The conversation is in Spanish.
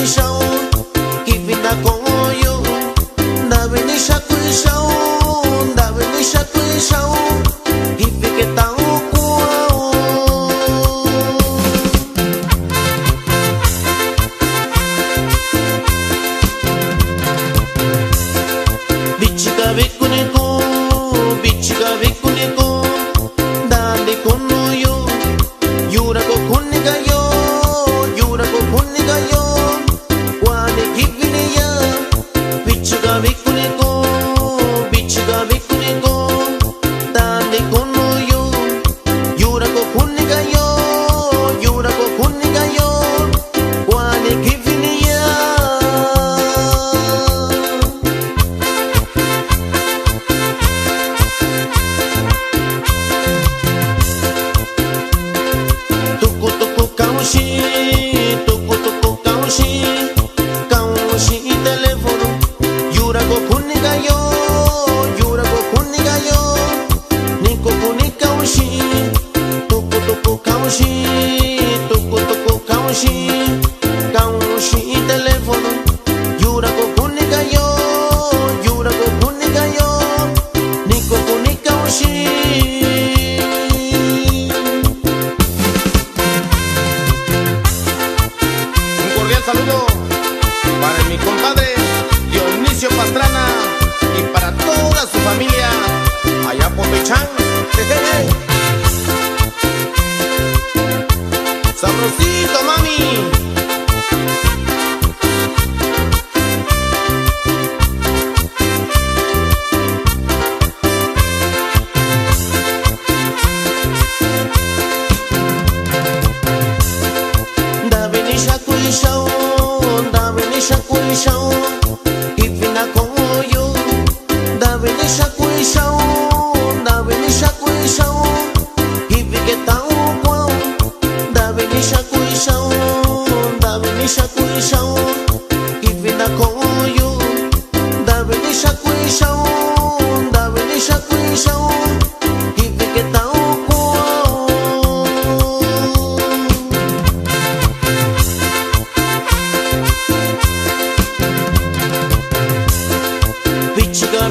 kuishao kipinda koyo ndavenisha kuishao ndavenisha kuishao kipike tao kwao bichika vikuniko dale kono yo yura ko kunniga yo wane kivine ya bichika vikuniko dale kono yo yura ko kunniga yo wane kivine ya kaushi telefono yura ko kuniga yo niko kuni kaushi kaushi telefono yura ko kuniga yo niko kuni kaushi. Saludo para mi compadre Dionisio Pastrana y para toda su familia allá por Pechán. Sabrosito, mami. Davenisha kuishao kipinda koyo davenisha kuishao kipike tao kwao davenisha kuishao kipinda koyo davenisha kuishao kipike tao kwao Bichika